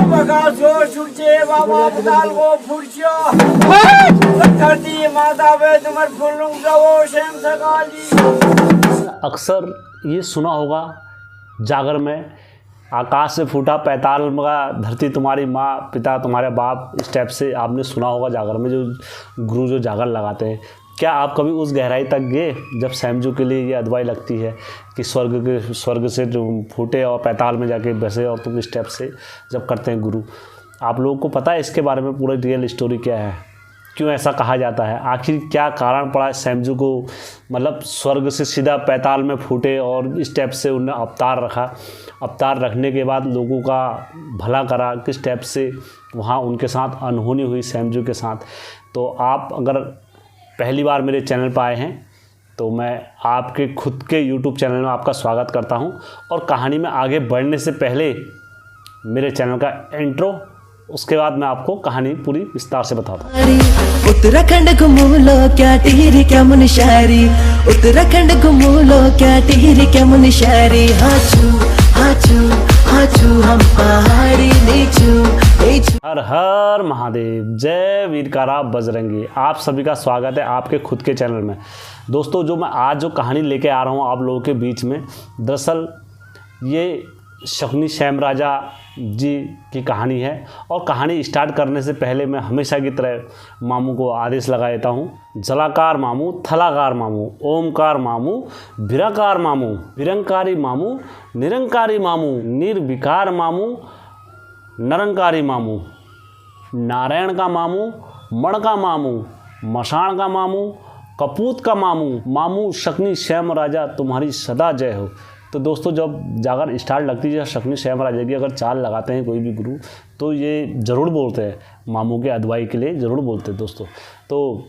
बगासो छुचे बाबा पताल वो फुर्चियो धरती माता वे तुम्हार फुल्लुंग जाओ शेम सकाली। अक्सर ये सुना होगा जागर में, आकाश से फूटा पैताल का धरती तुम्हारी माँ पिता तुम्हारे बाप, इस टाइप से आपने सुना होगा जागर में जो गुरु जो जागर लगाते हैं। क्या आप कभी उस गहराई तक गए जब सैमजू के लिए ये अदवाई लगती है कि स्वर्ग से जो फूटे और पैताल में जाके बसे और तुम इस टाइप से जब करते हैं गुरु? आप लोगों को पता है इसके बारे में पूरा रियल स्टोरी क्या है, क्यों ऐसा कहा जाता है, आखिर क्या कारण पड़ा सैमजू को, मतलब स्वर्ग से सीधा पैताल में फूटे और इस टाइप से उन्हें अवतार रखा, अवतार रखने के बाद लोगों का भला करा, किस टाइप से वहाँ उनके साथ अनहोनी हुई सैमजू के साथ? तो आप अगर पहली बार मेरे चैनल पर आए हैं तो मैं आपके खुद के YouTube चैनल में आपका स्वागत करता हूं। और कहानी में आगे बढ़ने से पहले मेरे चैनल का इंट्रो, उसके बाद मैं आपको कहानी पूरी विस्तार से बताता हूँ। उत्तराखंड घुमूलो क्या टिहरी क्या मुनशारी, उत्तराखंड घुमूलो क्या टिहरी क्या मुनशारी। हाचू हाचू हाचू हम पहाड़ी नीचू नीचू। हर हर महादेव, जय वीरकारा बजरंगी। आप सभी का स्वागत है आपके खुद के चैनल में। दोस्तों, जो मैं आज जो कहानी लेके आ रहा हूँ आप लोगों के बीच में, दरअसल ये शकुनी श्याम राजा जी की कहानी है। और कहानी स्टार्ट करने से पहले मैं हमेशा की तरह मामू को आदेश लगा देता हूँ, जलाकार मामू, थलाकार मामू, ओमकार मामू, भिराकार मामू, विरंकारी मामू, निरंकारी मामू, निर्विकार मामू, निरंकारी मामू, नारायण का मामू, मण का मामू, मशाण का मामू, कपूत का मामू, मामू शकुनी श्याम राजा तुम्हारी सदा जय हो। तो दोस्तों, जब जागर स्टार्ट लगती है शकुनी श्याम राजा की, अगर चाल लगाते हैं कोई भी गुरु तो ये ज़रूर बोलते हैं, मामू के अदवाई के लिए ज़रूर बोलते हैं दोस्तों। तो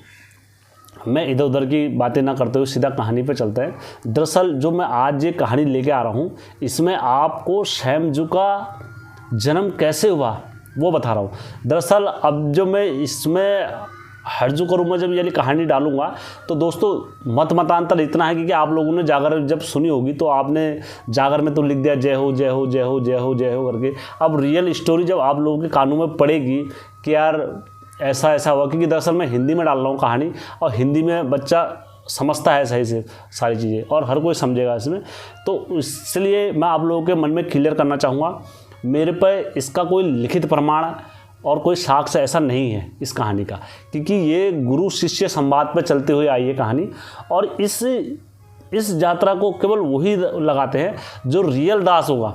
मैं इधर उधर की बातें ना करते हुए सीधा कहानी पे चलते हैं। दरअसल जो मैं आज ये कहानी लेके आ रहा हूँ, इसमें आपको सैमजू का जन्म कैसे हुआ वो बता रहा हूँ। दरअसल अब जो मैं इसमें हर्जू करूँगा, जब ये कहानी डालूंगा तो दोस्तों मतांतर इतना है कि आप लोगों ने जागर जब सुनी होगी तो आपने जागर में तो लिख दिया जय हो जय हो जय हो जय हो जय हो करके। अब रियल स्टोरी जब आप लोगों के कानों में पड़ेगी कि यार ऐसा ऐसा हुआ, क्योंकि दरअसल मैं हिंदी में डाल रहा हूँ कहानी, और हिंदी में बच्चा समझता है सही से सारी चीज़ें और हर कोई समझेगा इसमें। तो इसलिए मैं आप लोगों के मन में क्लियर करना चाहूँगा, मेरे पर इसका कोई लिखित प्रमाण और कोई साक्ष्य ऐसा नहीं है इस कहानी का, क्योंकि ये गुरु शिष्य संवाद पर चलते हुए आई है कहानी। और इस यात्रा को केवल वही लगाते हैं जो रियल दास होगा।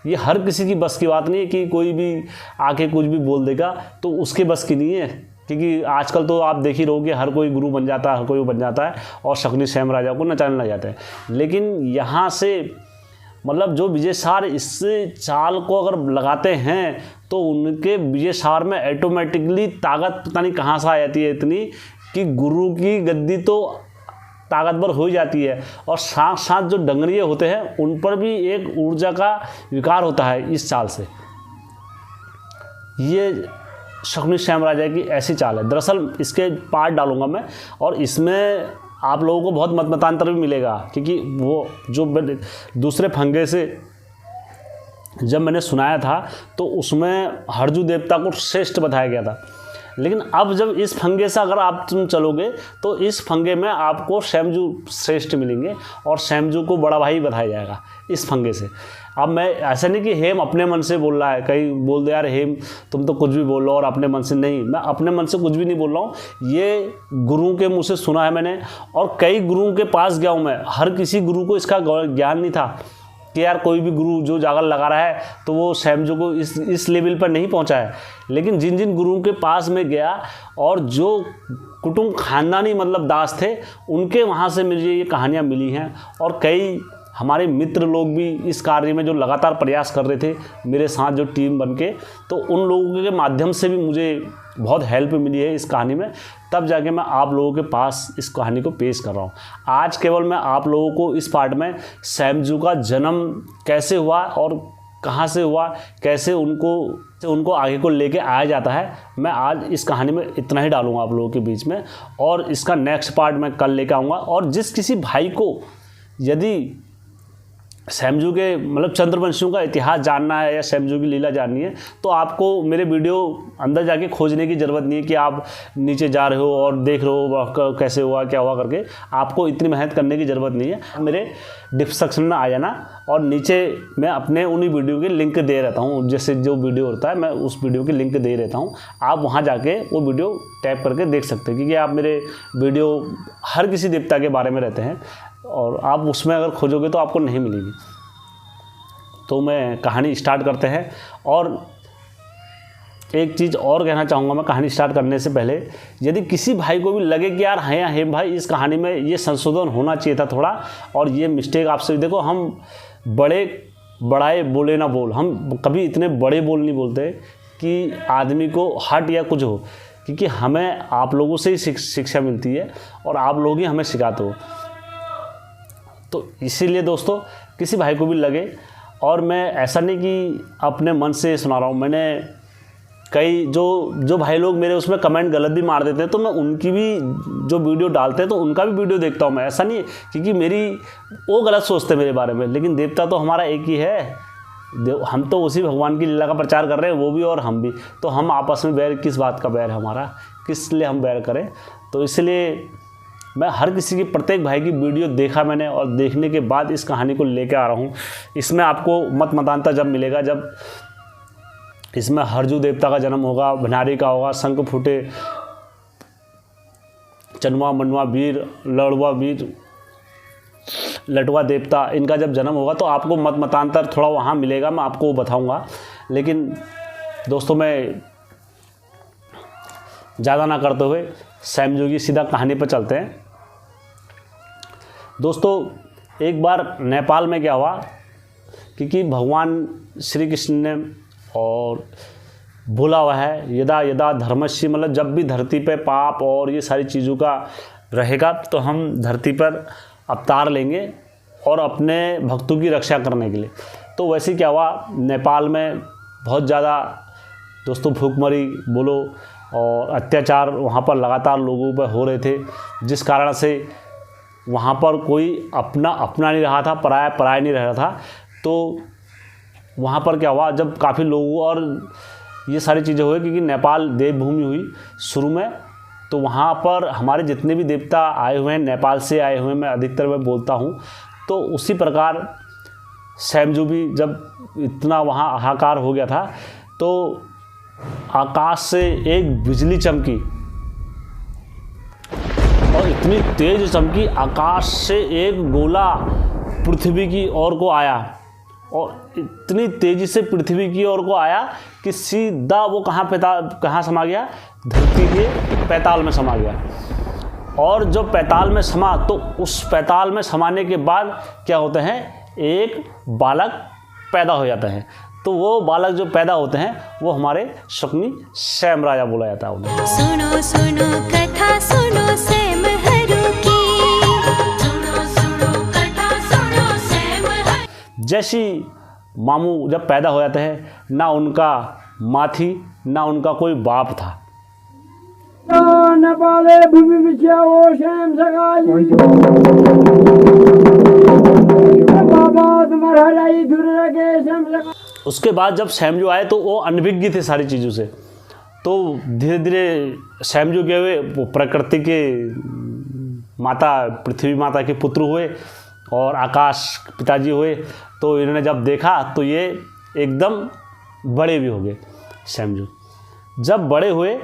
ये हर किसी की बस की बात नहीं है कि कोई भी आके कुछ भी बोल देगा, तो उसके बस की नहीं है। क्योंकि आजकल तो आप देख ही रहोगे हर कोई गुरु बन जाता है, हर कोई बन जाता है और शकुनी श्याम राजा को नचाने लग जाते हैं। लेकिन यहाँ से मतलब जो विजयसार इस चाल को अगर लगाते हैं तो उनके विजयसार में ऑटोमेटिकली ताकत पता नहीं कहाँ से आ जाती है इतनी कि गुरु की गद्दी तो ताकतवर हो जाती है। और साथ साथ जो डंगरिये होते हैं उन पर भी एक ऊर्जा का विकार होता है इस चाल से। ये शकुनी श्याम राजा की ऐसी चाल है। दरअसल इसके पार्ट डालूंगा मैं, और इसमें आप लोगों को बहुत मतांतर भी मिलेगा, क्योंकि वो जो दूसरे फंगे से जब मैंने सुनाया था तो उसमें हरजू देवता को श्रेष्ठ बताया गया था। लेकिन अब जब इस फंगे से अगर तुम चलोगे तो इस फंगे में आपको सैमजू श्रेष्ठ मिलेंगे और सैमजू को बड़ा भाई बताया जाएगा इस फंगे से। अब मैं ऐसा नहीं कि हेम अपने मन से बोल रहा है, कहीं बोल दे यार हेम तुम तो कुछ भी बोल रहे हो और अपने मन से नहीं, मैं अपने मन से कुछ भी नहीं बोल रहा हूँ। ये गुरुओं के मुँह से सुना है मैंने, और कई गुरुओं के पास गया हूँ मैं। हर किसी गुरु को इसका ज्ञान नहीं था कि यार कोई भी गुरु जो जागर लगा रहा है तो वो सैमजू को इस लेवल पर नहीं पहुंचा है। लेकिन जिन जिन गुरुओं के पास में गया और जो कुटुंब खानदानी मतलब दास थे, उनके वहाँ से मुझे ये कहानियाँ मिली हैं। और कई हमारे मित्र लोग भी इस कार्य में जो लगातार प्रयास कर रहे थे मेरे साथ जो टीम बन के, तो उन लोगों के माध्यम से भी मुझे बहुत हेल्प मिली है इस कहानी में। तब जाके मैं आप लोगों के पास इस कहानी को पेश कर रहा हूँ। आज केवल मैं आप लोगों को इस पार्ट में सैमजू का जन्म कैसे हुआ और कहाँ से हुआ, कैसे उनको आगे को लेके आया जाता है, मैं आज इस कहानी में इतना ही डालूंगा आप लोगों के बीच में। और इसका नेक्स्ट पार्ट मैं कल लेके आऊँगा। और जिस किसी भाई को यदि सैमजू के मतलब चंद्रवंशियों का इतिहास जानना है या सैमजू की लीला जाननी है, तो आपको मेरे वीडियो अंदर जाके खोजने की ज़रूरत नहीं है कि आप नीचे जा रहे हो और देख रहे हो कैसे हुआ क्या हुआ करके। आपको इतनी मेहनत करने की ज़रूरत नहीं है। मेरे डिस्क्रिप्शन में आ जाना और नीचे मैं अपने उन्हीं वीडियो के लिंक दे रहता हूँ। जैसे जो वीडियो होता है मैं उस वीडियो के लिंक दे रहता हूँ, आप वहाँ जाके वो वीडियो टैप करके देख सकते हैं, क्योंकि आप मेरे वीडियो हर किसी देवता के बारे में रहते हैं और आप उसमें अगर खोजोगे तो आपको नहीं मिलेगी। तो मैं कहानी स्टार्ट करते हैं। और एक चीज़ और कहना चाहूँगा मैं कहानी स्टार्ट करने से पहले, यदि किसी भाई को भी लगे कि यार है भाई इस कहानी में ये संशोधन होना चाहिए था थोड़ा, और ये मिस्टेक आपसे, देखो हम बड़ाए बोले ना बोल, हम कभी इतने बड़े बोल नहीं बोलते कि आदमी को हट या कुछ हो, क्योंकि हमें आप लोगों से ही शिक्षा मिलती है और आप लोग ही हमें सिखाते हो। तो इसीलिए दोस्तों किसी भाई को भी लगे, और मैं ऐसा नहीं कि अपने मन से सुना रहा हूँ, मैंने कई जो भाई लोग मेरे उसमें कमेंट गलत भी मार देते हैं तो मैं उनकी भी जो वीडियो डालते हैं तो उनका भी वीडियो देखता हूँ मैं। ऐसा नहीं है क्योंकि वो गलत सोचते हैं मेरे बारे में, लेकिन देवता तो हमारा एक ही है। हम तो उसी भगवान की लीला का प्रचार कर रहे हैं, वो भी और हम भी। तो हम आपस में बैर, किस बात का बैर है हमारा, किस लिए हम बैर करें। तो इसलिए मैं हर किसी की, प्रत्येक भाई की वीडियो देखा मैंने, और देखने के बाद इस कहानी को लेकर आ रहा हूँ। इसमें आपको मतांतर जब मिलेगा, जब इसमें हरजू देवता का जन्म होगा, भंडारी का होगा, शंख फूटे, चनवा मनवा वीर, लड़वा वीर, लटवा देवता, इनका जब जन्म होगा तो आपको मतांतर थोड़ा वहाँ मिलेगा, मैं आपको वो बताऊँगा। लेकिन दोस्तों मैं ज़्यादा ना करते हुए सैमजू की सीधा कहानी पर चलते हैं। दोस्तों एक बार नेपाल में क्या हुआ, क्योंकि भगवान श्री कृष्ण ने और बोला हुआ है यदा यदा धर्मस्य, मतलब जब भी धरती पे पाप और ये सारी चीज़ों का रहेगा तो हम धरती पर अवतार लेंगे और अपने भक्तों की रक्षा करने के लिए। तो वैसे क्या हुआ, नेपाल में बहुत ज़्यादा दोस्तों भूखमरी बोलो और अत्याचार वहाँ पर लगातार लोगों पर हो रहे थे, जिस कारण से वहाँ पर कोई अपना नहीं रहा था, पराया नहीं रह रहा था। तो वहाँ पर क्या हुआ, जब काफ़ी लोगों और ये सारी चीज़ें हुई, क्योंकि नेपाल देवभूमि हुई शुरू में, तो वहाँ पर हमारे जितने भी देवता आए हुए हैं नेपाल से आए हुए हैं, मैं अधिकतर मैं बोलता हूँ। तो उसी प्रकार सैमजू भी जब इतना वहाँ हाहाकार हो गया था तो आकाश से एक बिजली चमकी, और इतनी तेज चमकी, आकाश से एक गोला पृथ्वी की ओर को आया, और इतनी तेज़ी से पृथ्वी की ओर को आया कि सीधा वो कहाँ समा गया, धरती के पैताल में समा गया। और जब पैताल में समा तो उस पैताल में समाने के बाद क्या होते हैं, एक बालक पैदा हो जाता है। तो वो बालक जो पैदा होते हैं वो हमारे शकुनी सैम राजा बोला जाता है उन्हें। सुनो सुनो कथा सुनो सैम हरू की, सुनो सुनो कथा सुनो सैम हरू। जैसी मामू जब पैदा हो जाते हैं, ना उनका माँ थी ना उनका कोई बाप था। नेपाले भूमि बिछिया वो श्याम सकाल बाबा तुम्हारा लाई दूर रखे श्याम सकाल। उसके बाद जब सैमजू आए तो वो अनभिज्ञ थे सारी चीज़ों से। तो धीरे धीरे सैमजू के हुए वो प्रकृति के माता, पृथ्वी माता के पुत्र हुए और आकाश पिताजी हुए। तो इन्होंने जब देखा तो ये एकदम बड़े भी हो गए। सैमजू जब बड़े हुए,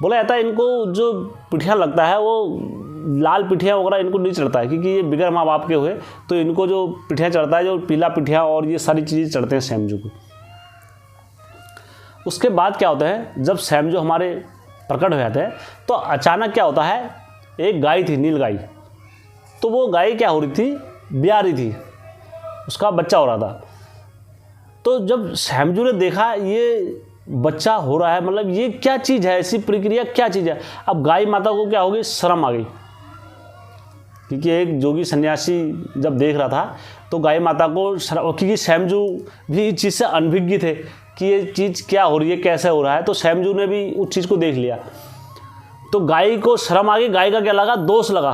बोला जाता है इनको जो पिठिया लगता है वो लाल पिठिया वगैरह इनको नहीं चढ़ता है, क्योंकि ये बिगर माँ बाप के हुए। तो इनको जो पिठिया चढ़ता है, जो पीला पिठिया और ये सारी चीज़ें चढ़ते हैं सैमजू को। उसके बाद क्या होता है, जब सैमजू हमारे प्रकट हो जाते हैं तो अचानक क्या होता है, एक गाय थी, नील गाय। तो वो गाय क्या हो रही थी, ब्याह रही थी, उसका बच्चा हो रहा था। तो जब सैमजू ने देखा ये बच्चा हो रहा है, मतलब ये क्या चीज़ है, ऐसी प्रक्रिया क्या चीज़ है। अब गाय माता को क्या हो गई, शर्म आ गई, क्योंकि एक जोगी सन्यासी जब देख रहा था तो गाय माता को शर्म, क्योंकि सैमजू भी इस चीज़ से अनभिज्ञ थे कि ये चीज़ क्या हो रही है, कैसे हो रहा है। तो सैमजू ने भी उस चीज़ को देख लिया। तो गाय को शर्म आ गई। गाय का क्या लगा, दोष लगा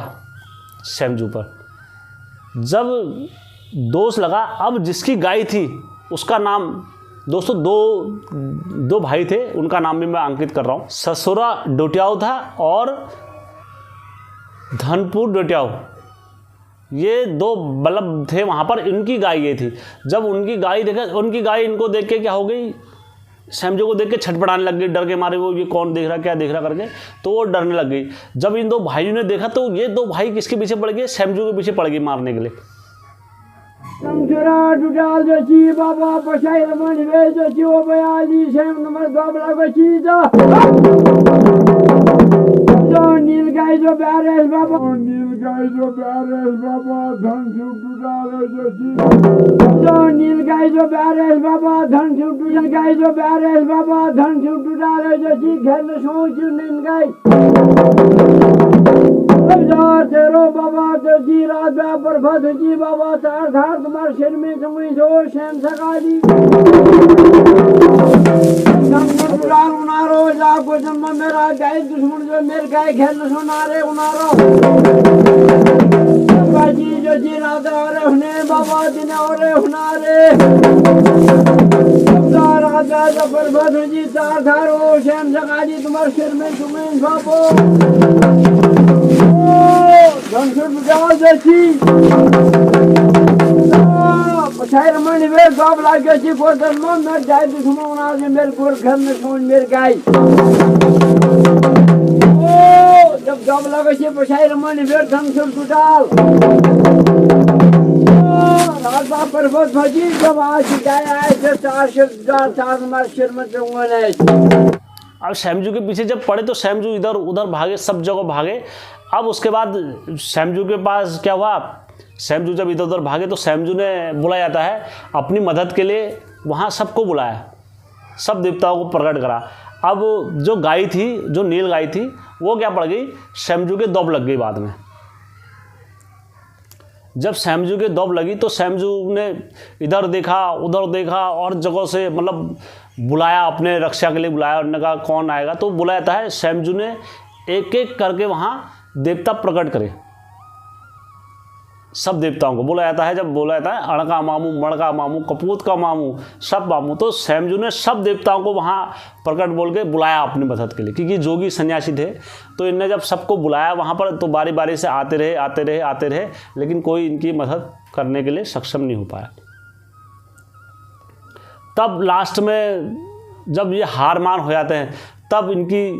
सैमजू पर। जब दोष लगा। अब जिसकी गाय थी उसका नाम, दोस्तों दो भाई थे, उनका नाम भी मैं अंकित कर रहा हूँ। ससुरा डोटियाव था और धनपुर डोटियाव, ये दो बल्लभ थे वहाँ पर। इनकी गाय ये थी। जब उनकी गाय इनको देख के क्या हो गई, सैमजू को देख के छटपटाने लग गई, डर के मारे। वो ये कौन देख रहा, क्या देख रहा करके, तो वो डरने लग गई। जब इन दो भाइयों ने देखा तो ये दो भाई किसके पीछे पड़ गए, सैमजू के पीछे पड़ गई मारने के लिए। संसुरा डुडाल जची बाबा पछाई रमन वे जची ओ बयाली सेम नंबर 2 बड़ा बची जो नील गाय जो बैरेस बाबा धन से डुडाल जची जो नील गाय जो बैरेस बाबा धन से डुडाल गाय जो बैरेस बाबा धन से डुडाल जची घर सोच नील गाय तेरो बाबा तो जी रात पर भद जी बाबा चार धार तुम्हारे सिर में तुम्हें जो शेम सकाली उनारो जाको जन्म मेरा गाय दुश्मन जो मेरे गाय खेल सुनारे उनारो बाजी जो जी रात और बाबा दिन और उनारे राजा पर भद जी चार धारो शेम सकाली तुम्हारे सिर में तुम्हें बाबो पछाई रमन वे बाप लागे जी बोतल में मैं जाए दुश्मन आज मेरे को घर में सोच मेरे गाय ओ जब जब लगे जी पछाई रमन वे धन से टूटाल राजा पर्वत भजी जब आज गाय आए थे चार हमारे सिर में है। अब सैमजू के पीछे जब पड़े तो सैमजू इधर उधर भागे, सब जगह भागे। अब उसके बाद सैमजू के पास क्या हुआ, सैमजू जब इधर उधर भागे तो सैमजू ने बुलाया जाता है अपनी मदद के लिए, वहाँ सबको बुलाया, सब देवताओं को प्रकट करा। अब जो गाय थी, जो नील गाय थी, वो क्या पड़ गई, सैमजू के दौब लग गई बाद में। जब सैमजू के दौब लगी तो सैमजू ने इधर देखा उधर देखा और जगह से मतलब बुलाया, अपने रक्षा के लिए बुलाया। उन्होंने कहा कौन आएगा, तो बुलाया जाता है। सैमजू ने एक एक करके वहाँ देवता प्रकट करे, सब देवताओं को बुलाया जाता है। जब बुलाया जाता है अणका मामू, मणका मामू, कपूत का मामू, सब मामू, तो सैमजू ने सब देवताओं को वहाँ प्रकट बोल के बुलाया अपनी मदद के लिए, क्योंकि जोगी सन्यासी थे। तो इनने जब सबको बुलाया वहाँ पर तो बारी बारी से आते रहे, लेकिन कोई इनकी मदद करने के लिए सक्षम नहीं हो पाया। तब लास्ट में जब ये हार मान हो जाते हैं, तब इनकी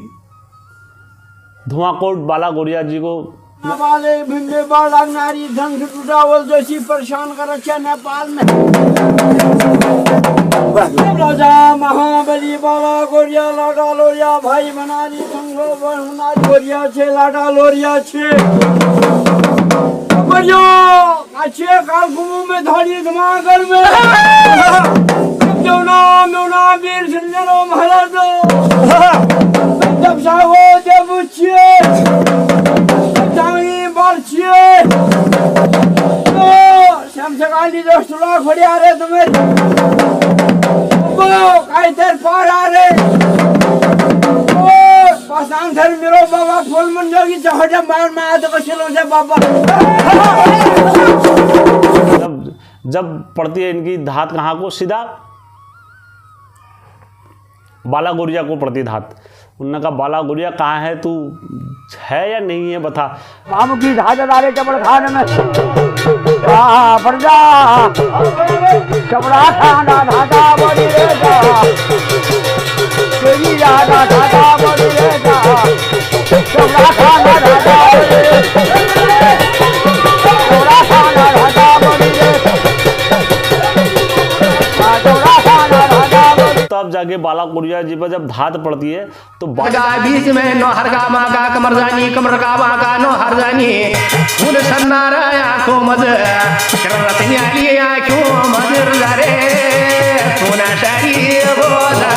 धुआंकोट बाला गौरिया जी को वाले भिंडे बाला नारी धन से टूटावल जैसी परेशान कर रखा नेपाल में। राजा महाबली बाला गौरिया लाडा लोरिया भाई बनारी संगो बनारी गौरिया छे लाडा लोरिया छे बढ़िया अच्छे काल घुमू में धड़ी धमाकर में मेवना वीर संजनो महाराज जब सागो जब उचिए जामी बाल छिए तो श्याम सकाली जो सुला खड़ी आ रहे तुम्हें वो काई तेर पार आ रहे ओ पासांग थर मेरो बाबा फूल मन जोगी चहटा मार में आ तो कचलों से बाबा। जब पड़ती है इनकी धात कहाँ को, सीधा बाला गौरिया को पड़ती धात। उन्होंने कहा बाला गौरिया कहाँ है, तू है या नहीं है बता। मामू की धात डाले चपड़ खाने में पड़ जा चपड़ा खाना धाता बड़ी रेगा तेरी यादा धाता बड़ी रेगा चपड़ा खाना धाता बड़ी चपड़ा खाना धाता बड़ी तब जाके बाला गौरिया जी पर जब धात पड़ती है तो बीच में नो हर गा मा गा कमर जानी कमर गा मा गा नो हर जानी फूल सन्नारा आंखों मज रतनी आली आंखों मज रे सोना शारी बोला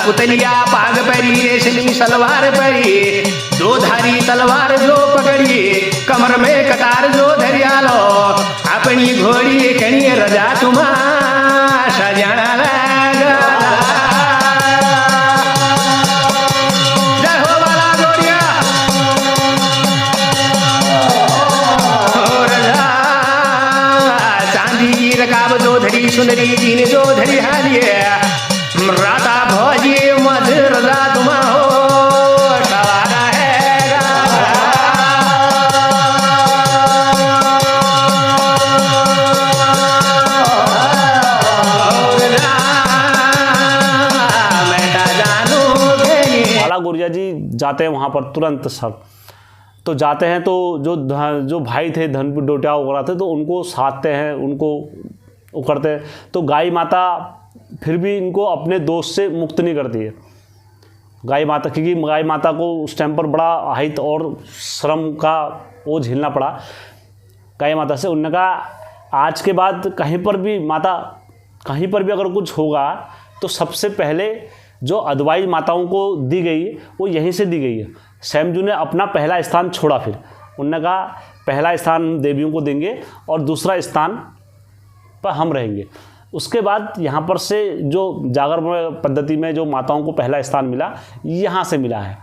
पुतलिया पाग परी रेशमी सलवार परी दो धारी तलवार जो पकड़ी कमर में कटार जो धरिया लो अपनी घोड़ी कणी रजा तुम्हा सजाना लगा। जय हो बाला गौरिया। रकाब जो धरी सुंदरी जीन जो धरी हालिए राता भोजी मधुर रात हो सवारा है बाला गुरिया जी जाते हैं वहाँ पर तुरंत सब तो जाते हैं तो जो भाई थे धन डोटिया वगैरह थे तो उनको साधते हैं, उनको वो करते हैं। तो गाय माता फिर भी इनको अपने दोष से मुक्त नहीं करती है गाय माता, क्योंकि गाय माता को उस टाइम पर बड़ा अहित और श्रम का वो झेलना पड़ा गाय माता से। उन्होंने कहा आज के बाद कहीं पर भी माता कहीं पर भी अगर कुछ होगा तो सबसे पहले जो अदवाई माताओं को दी गई है वो यहीं से दी गई है। सैमजू ने अपना पहला स्थान छोड़ा, फिर उन्होंने कहा पहला स्थान हम देवियों को देंगे और दूसरा स्थान पर हम रहेंगे। उसके बाद यहाँ पर से जो जागर पद्धति में जो माताओं को पहला स्थान मिला यहाँ से मिला है।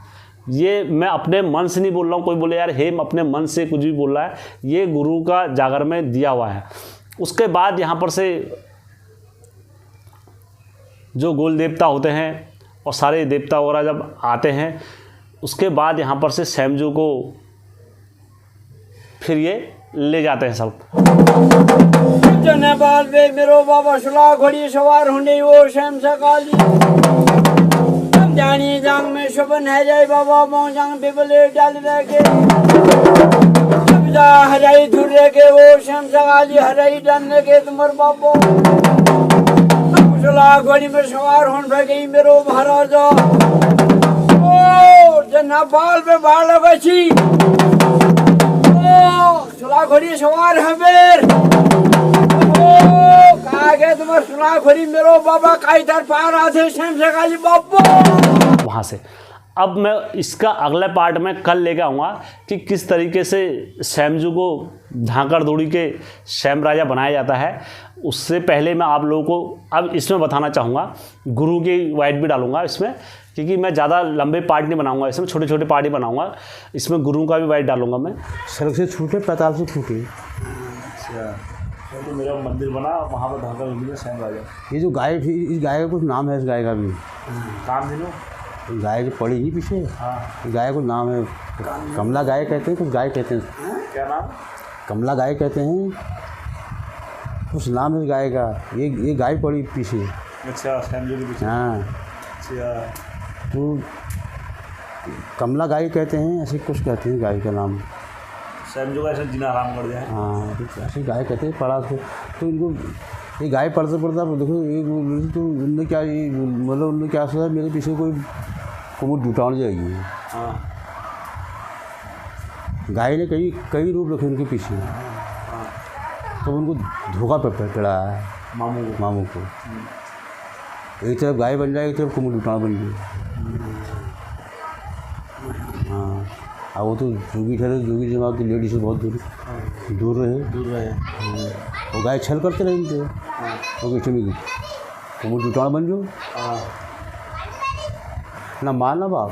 ये मैं अपने मन से नहीं बोल रहा हूँ, कोई बोले यार हेम अपने मन से कुछ भी बोल रहा है, ये गुरु का जागर में दिया हुआ है। उसके बाद यहाँ पर से जो गोल देवता होते हैं और सारे देवता वगैरह जब आते हैं उसके बाद यहाँ पर से सैमजू को फिर ये ले जाते हैं सब। जने बाल बे मेरो बाबा सुला घोड़ी सवार होने वो शैम सकाली जानी जांग में शोभन है जाए बाबा मो जांग बिबले डाल रखे जा हराई धुर रखे वो शैम सकाली हराई डालने के तुम्हार बाबा सुला घोड़ी में सवार होने लगे मेरो महाराजा ओ जना बाल पे बाल बची सुला घोड़ी सवार है मेर कहा गया तुम्हारे सुला घोड़ी मेरो बाबा का इधर पार आते शैम सकाली बाबा वहाँ से। अब मैं इसका अगले पार्ट में कल लेकर आऊँगा कि किस तरीके से सैमजू को धाकड़ दौड़ी के सैम राजा बनाया जाता है। उससे पहले मैं आप लोगों को अब इसमें बताना चाहूँगा, गुरु की वाइट भी डालूँगा इसमें, क्योंकि मैं ज़्यादा लंबे पार्ट नहीं बनाऊँगा, इसमें छोटे छोटे पार्ट ही बनाऊँगा। इसमें गुरु का भी वाइट डालूँगा मैं। सड़क से छूटे पैताल से छूटे। तो मेरा मंदिर बना वहाँ पर धाकड़ सैम राजा। ये जो गाय थी इस गाय का कुछ नाम है, इस गाय का भी काम दिनों गाय जो पड़ी ही पीछे। हाँ गाय को नाम है कमला गाय कहते हैं, कुछ गाय कहते हैं, क्या नाम? कमला गाय कहते हैं, कुछ नाम है इस गाय का। ये गाय पड़ी पीछे। अच्छा सैमजू के पीछे। हाँ अच्छा तो कमला गाय कहते हैं, ऐसे कुछ कहते हैं गाय का नाम। सैमजू का ऐसे जीना आराम कर जाए। हाँ तो ऐसे गाय कहते हैं पड़ा तो इनको ये गाय पढ़ते पढ़ता देखो ये तो उनने क्या ये मतलब उनने क्या सोचा मेरे पीछे कोई कुमुद जुटाने जाएगी। हाँ गाय ने कई रूप रखे उनके पीछे, तो उनको धोखा पड़ा है मामू को। एक तरफ गाय बन जाए, एक तरफ कुमुद जुटाना बन जाए। हाँ अब वो तो जोगी ठहरे, जोगी जमात की लेडी से बहुत दूर रहे। वो गाय छल करते रहे इनसे, वो कहते में कुमुद जुटाना बन जाओ ना माँ ना बाप।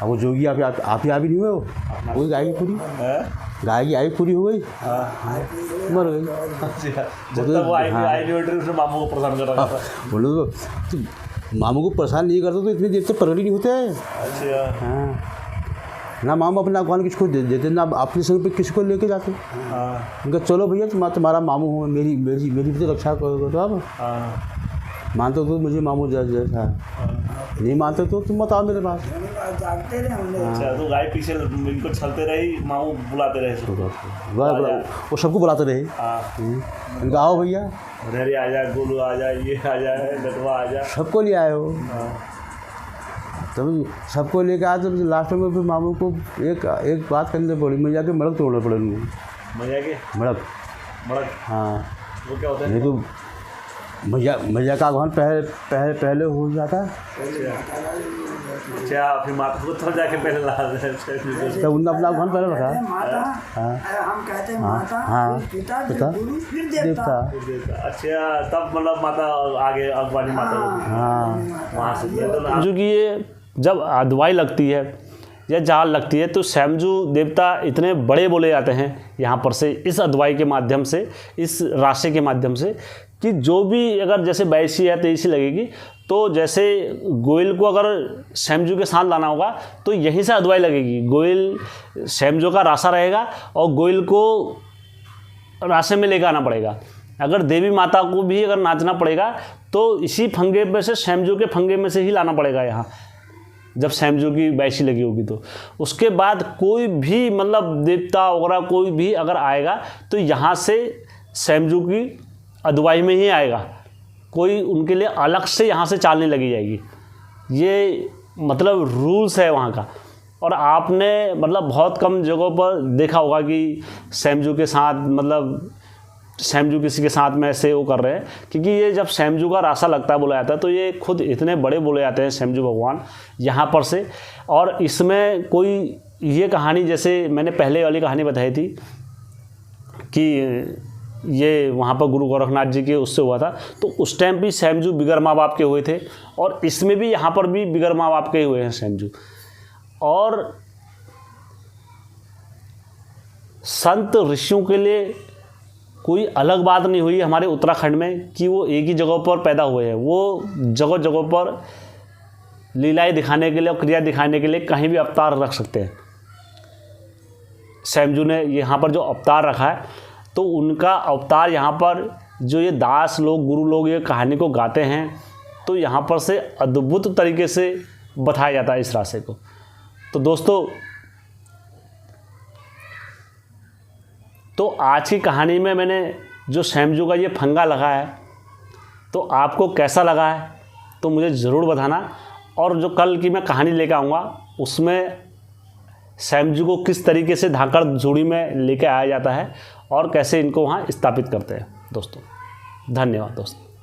अब वो जोगी आप ही नहीं हुए हो, वही गाय की पूरी गाय की आयु पूरी हो गई, मर गई। मामू को परेशान कर रहा था। बोलो तो मामू को परेशान नहीं करते तो इतनी देर से प्रगति नहीं होते हैं। अच्छा हाँ ना मामू अपना अगवान किसको दे देते, ना अपने संग पे किसको लेके जाते। उनका चलो भैया तुम्हारा मामू हो, मेरी भी तो रक्षा करोगे। तो आप मानते तो मुझे मामू जैसा, नहीं मानते तो तुम बताओ मेरे पास। अच्छा तो गाय पीछे इनको चलते रही, मामू बुलाते रहे, वो सबको बुलाते रहे। इनका आओ भैया, रेरी आ जाए, गोलू आ जाए, ये आ जाए, लटवा आ जाए, सबको ले आए हो। तब सबको लेके आए तो लास्ट में फिर मामू को एक बात करनी पड़ी, मैं जाके मड़क तोड़ना पड़े उनको। मड़क हाँ वो क्या होता है? नहीं तो भैया का आह्वान पहले हो जाता। अच्छा फिर माता को थोड़ा जाके पहले ला तो उनने अपना आह्वान पहले रखा। हाँ पिता देवता। अच्छा तब मतलब माता आगे अगवानी माता हाँ वहाँ से जो कि ये जब अदवाई लगती है या जाल लगती है, तो सैमजू देवता इतने बड़े बोले जाते हैं यहाँ पर से, इस अदवाई के माध्यम से, इस राशि के माध्यम से, कि जो भी अगर जैसे 22 या 23 लगेगी, तो जैसे गोयल को अगर सैमजू के साथ लाना होगा तो यहीं से अदवाई लगेगी। गोयल सैमजू का राशा रहेगा और गोयल को राशे में लेकर आना पड़ेगा। अगर देवी माता को भी अगर नाचना पड़ेगा तो इसी फंगे में से, सैमजू के फंगे में से ही लाना पड़ेगा यहाँ, जब सैमजू की 22 लगी होगी। तो उसके बाद कोई भी मतलब देवता वगैरह कोई भी अगर आएगा तो यहाँ से सैमजू की अदवाई में ही आएगा, कोई उनके लिए अलग से यहाँ से चाल नहीं लगी जाएगी। ये मतलब रूल्स है वहाँ का। और आपने मतलब बहुत कम जगहों पर देखा होगा कि सैमजू के साथ मतलब सैमजू किसी के साथ में ऐसे वो कर रहे हैं, क्योंकि ये जब सैमजू का राशा लगता है बोला जाता है तो ये खुद इतने बड़े बोले जाते हैं सैमजू भगवान यहाँ पर से। और इसमें कोई ये कहानी, जैसे मैंने पहले वाली कहानी बताई थी कि ये वहाँ पर गुरु गोरखनाथ जी के उससे हुआ था, तो उस टाइम भी सैमजू बिगर माँ बाप के हुए थे, और इसमें भी यहाँ पर भी बिगर माँ बाप के हुए हैं सैमजू। और संत ऋषियों के लिए कोई अलग बात नहीं हुई हमारे उत्तराखंड में कि वो एक ही जगह पर पैदा हुए हैं। वो जगह जगह पर लीलाएं दिखाने के लिए और क्रिया दिखाने के लिए कहीं भी अवतार रख सकते हैं। सैमजू ने यहाँ पर जो अवतार रखा है, तो उनका अवतार यहाँ पर जो ये दास लोग, गुरु लोग ये कहानी को गाते हैं, तो यहाँ पर से अद्भुत तरीके से बताया जाता है इस राशि को। तो दोस्तों, तो आज की कहानी में मैंने जो सैमजू का ये फंगा लगा है, तो आपको कैसा लगा है तो मुझे ज़रूर बताना। और जो कल की मैं कहानी लेकर आऊँगा उसमें सैमजू को किस तरीके से धाकड़ झूड़ी में लेकर आया जाता है और कैसे इनको वहाँ स्थापित करते हैं। दोस्तों धन्यवाद दोस्तों।